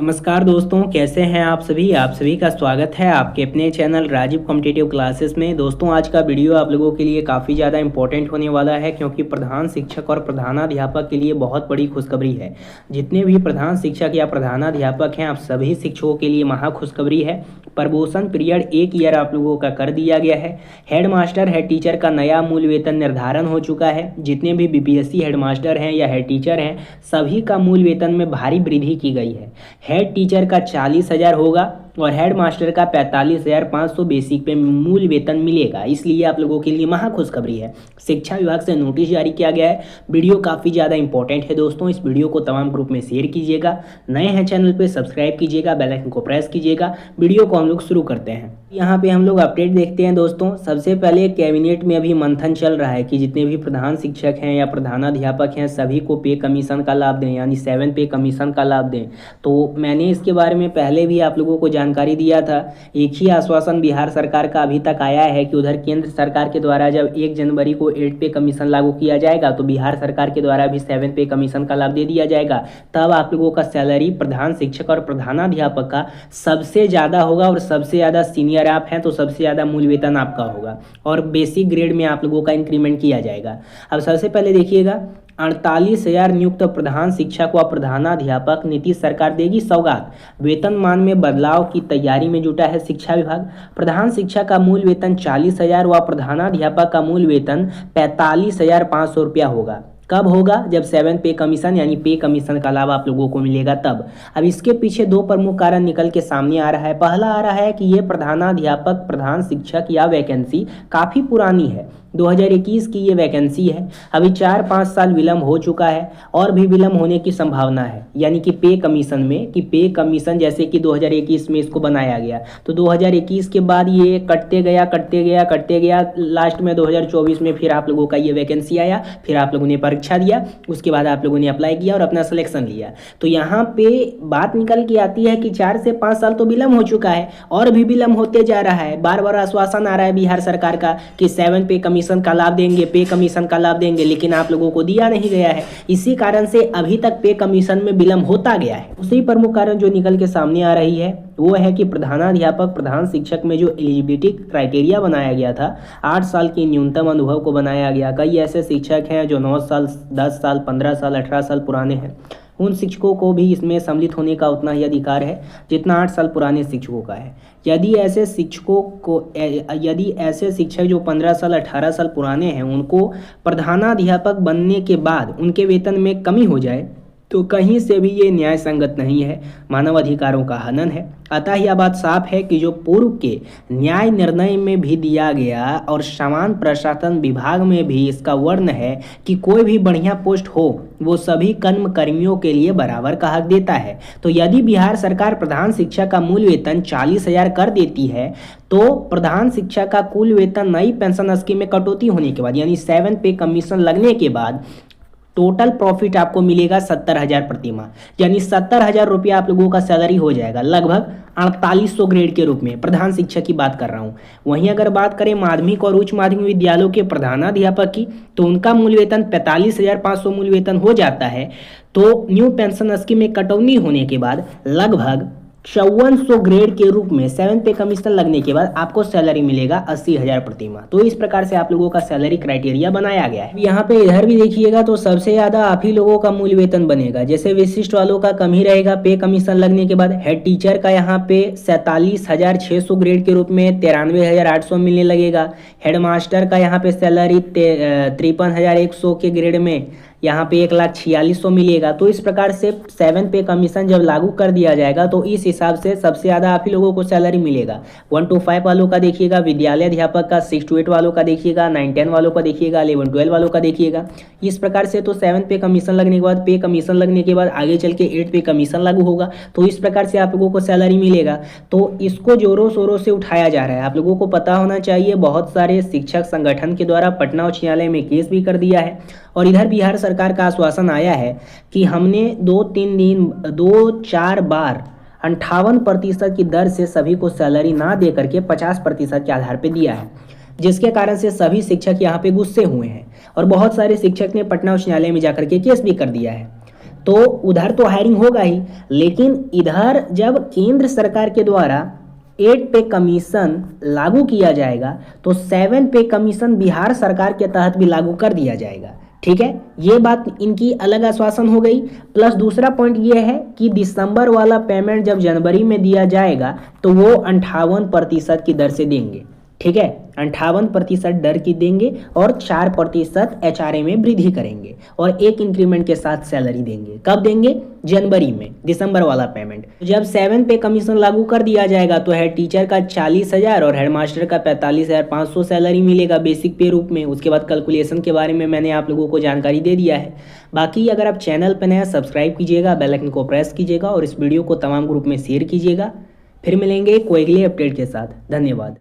नमस्कार दोस्तों, कैसे हैं आप सभी का स्वागत है आपके अपने चैनल राजीव कॉम्पिटिटिव क्लासेस में। दोस्तों, आज का वीडियो आप लोगों के लिए काफ़ी ज़्यादा इंपॉर्टेंट होने वाला है, क्योंकि प्रधान शिक्षक और प्रधानाध्यापक के लिए बहुत बड़ी खुशखबरी है। जितने भी प्रधान शिक्षक या प्रधानाध्यापक हैं, आप सभी शिक्षकों के लिए महा खुशखबरी है। प्रमोशन पीरियड 1 ईयर आप लोगों का कर दिया गया है। हेड मास्टर, हेड टीचर का नया मूल वेतन निर्धारण हो चुका है। जितने भी बीपीएससी हेड मास्टर हैं या हेड टीचर हैं, सभी का मूल वेतन में भारी वृद्धि की गई है। हेड टीचर का 40,000 होगा और हेड मास्टर का 45,500 बेसिक पे मूल वेतन मिलेगा। इसलिए आप लोगों के लिए महा खुशखबरी है। शिक्षा विभाग से नोटिस जारी किया गया है। वीडियो काफ़ी ज़्यादा इंपॉर्टेंट है दोस्तों। इस वीडियो को तमाम ग्रुप में शेयर कीजिएगा। नए हैं चैनल पे सब्सक्राइब कीजिएगा, बेल आइकन को प्रेस कीजिएगा। वीडियो को हम लोग शुरू करते हैं। यहाँ पे हम लोग अपडेट देखते हैं दोस्तों। सबसे पहले कैबिनेट में अभी मंथन चल रहा है कि जितने भी प्रधान शिक्षक हैं या प्रधानाध्यापक हैं, सभी को पे कमीशन का लाभ दें, यानी 7 पे कमीशन का लाभ दें। तो मैंने इसके बारे में पहले भी आप लोगों को जानकारी दिया था। एक ही आश्वासन बिहार सरकार का अभी तक आया है कि उधर केंद्र सरकार के द्वारा जब 1 जनवरी को 8 पे कमीशन लागू किया जाएगा, तो बिहार सरकार के द्वारा भी 7 पे कमीशन का लाभ दे दिया जाएगा। तब आप लोगों का सैलरी प्रधान शिक्षक और प्रधानाध्यापक का सबसे ज़्यादा होगा, और सबसे ज़्यादा सीनियर आप हैं तो सबसे ज़्यादा मूल वेतन आपका होगा, और बेसिक ग्रेड में आप लोगों का इंक्रीमेंट किया जाएगा। अब सबसे पहले देखिएगा, 48,000 नियुक्त प्रधान शिक्षक व प्रधानाध्यापक नीतीश सरकार देगी सौगात। वेतनमान में बदलाव की तैयारी में जुटा है शिक्षा विभाग। प्रधान शिक्षक का मूल वेतन 40,000 व प्रधानाध्यापक का मूल वेतन 45,500 रुपया होगा। कब होगा? जब 7 पे कमीशन यानी पे कमीशन का लाभ आप लोगों को मिलेगा तब। अब इसके पीछे 2 प्रमुख कारण निकल के सामने आ रहा है। पहला आ रहा है कि ये प्रधानाध्यापक प्रधान शिक्षक या वैकेंसी काफ़ी पुरानी है। 2021 की ये वैकेंसी है। अभी 4-5 साल विलम्ब हो चुका है और भी विलम्ब होने की संभावना है, यानी कि पे कमीशन में, कि पे कमीशन जैसे कि 2021 में इसको बनाया गया, तो 2021 के बाद ये कटते गया, लास्ट में 2024 में फिर आप लोगों का ये वैकेंसी आया। फिर आप लोगों ने परीक्षा दिया, उसके बाद आप लोगों ने अप्लाई किया और अपना सिलेक्शन लिया। तो यहाँ पे बात निकल के आती है कि 4 से 5 साल तो विलम्ब हो चुका है और भी विलम्ब होते जा रहा है। बार बार आश्वासन आ रहा है बिहार सरकार का कि 7 पे कमीशन का लाभ देंगे, पे कमीशन का लाभ देंगे, लेकिन आप लोगों को दिया नहीं गया है। इसी कारण से अभी तक पे कमीशन में विलम्ब होता गया है। उसी प्रमुख कारण जो निकल के सामने आ रही है वो है कि प्रधानाध्यापक प्रधान शिक्षक में जो एलिजिबिलिटी क्राइटेरिया बनाया गया था, 8 साल की न्यूनतम अनुभव को बनाया गया। कई ऐसे शिक्षक हैं जो 9 साल, 10 साल, 15 साल, 18 साल पुराने हैं। उन शिक्षकों को भी इसमें सम्मिलित होने का उतना ही अधिकार है जितना 8 साल पुराने शिक्षकों का है। यदि ऐसे शिक्षक जो 15 साल, 18 साल पुराने हैं, उनको प्रधानाध्यापक बनने के बाद उनके वेतन में कमी हो जाए, तो कहीं से भी ये न्याय संगत नहीं है, मानव अधिकारों का हनन है। अतः यह बात साफ है कि जो पूर्व के न्याय निर्णय में भी दिया गया और समान प्रशासन विभाग में भी इसका वर्ण है कि कोई भी बढ़िया पोस्ट हो वो सभी कर्मकर्मियों के लिए बराबर का हक देता है। तो यदि बिहार सरकार प्रधान शिक्षक का मूल वेतन 40,000 कर देती है, तो प्रधान शिक्षक का कुल वेतन नई पेंशन स्कीम में कटौती होने के बाद, यानी 7 पे कमीशन लगने के बाद, टोटल प्रॉफिट आपको मिलेगा 70,000 प्रति माह, यानी 70,000 रुपया आप लोगों का सैलरी हो जाएगा, लगभग 4800 ग्रेड के रूप में। प्रधान शिक्षक की बात कर रहा हूँ। वहीं अगर बात करें माध्यमिक और उच्च माध्यमिक विद्यालयों के प्रधानाध्यापक की, तो उनका मूल वेतन 45,500 मूल वेतन हो जाता है। तो न्यू पेंशन स्कीम में कटौती होने के बाद लगभग 5400 ग्रेड के रूप में 7 पे कमीशन लगने के बाद आपको सैलरी मिलेगा 80,000 प्रति माह। तो इस प्रकार से आप लोगों का सैलरी क्राइटेरिया बनाया गया है। यहाँ पे इधर भी देखिएगा तो सबसे ज़्यादा आप ही लोगों का मूल वेतन बनेगा। जैसे विशिष्ट वालों का कम ही रहेगा पे कमीशन लगने के बाद। हेड टीचर का यहाँ पे 47,600 ग्रेड के रूप में 93,800 मिलने लगेगा। हेड मास्टर का यहाँ पे सैलरी 53,100 के ग्रेड में यहाँ पे 1,46,000 मिलेगा। तो इस प्रकार से 7 पे कमीशन जब लागू कर दिया जाएगा, तो इस हिसाब से सबसे ज़्यादा आप ही लोगों को सैलरी मिलेगा। 1 to 5 वालों का देखिएगा, विद्यालय अध्यापक का 6 to 8 वालों का देखिएगा, 9-10 वालों का देखिएगा, 11-12 वालों का देखिएगा। इस प्रकार से तो 7 पे कमीशन लगने के बाद, पे कमीशन लगने के बाद आगे चल के 8 पे कमीशन लागू होगा। तो इस प्रकार से आप लोगों को सैलरी मिलेगा। तो इसको जोरों शोरों से उठाया जा रहा है। आप लोगों को पता होना चाहिए, बहुत सारे शिक्षक संगठन के द्वारा पटना उच्च न्यायालय में केस भी कर दिया है। और इधर बिहार सरकार का आश्वासन आया है कि हमने 2-4 बार 58% की दर से सभी को सैलरी ना दे करके 50% के आधार पर दिया है, जिसके कारण से सभी शिक्षक यहाँ पे गुस्से हुए हैं और बहुत सारे शिक्षक ने पटना उच्च न्यायालय में जाकर के केस भी कर दिया है। तो उधर तो हायरिंग होगा ही, लेकिन इधर जब केंद्र सरकार के द्वारा 8 पे कमीशन लागू किया जाएगा तो 7 पे कमीशन बिहार सरकार के तहत भी लागू कर दिया जाएगा। ठीक है, ये बात इनकी अलग आश्वासन हो गई। प्लस दूसरा पॉइंट ये है कि दिसंबर वाला पेमेंट जब जनवरी में दिया जाएगा तो वो 58% की दर से देंगे। ठीक है, 58% दर की देंगे और 4% HRA में वृद्धि करेंगे और 1 इंक्रीमेंट के साथ सैलरी देंगे। कब देंगे? जनवरी में, दिसंबर वाला पेमेंट। जब 7 पे कमीशन लागू कर दिया जाएगा तो हेड टीचर का 40,000 और हेड मास्टर का 45,500 सैलरी मिलेगा बेसिक पे रूप में। उसके बाद कैलकुलेशन के बारे में मैंने आप लोगों को जानकारी दे दिया है। बाकी अगर आप चैनल पर नया सब्सक्राइब कीजिएगा, बेल आइकन को प्रेस कीजिएगा और इस वीडियो को तमाम ग्रुप में शेयर कीजिएगा। फिर मिलेंगे कोई अगले अपडेट के साथ। धन्यवाद।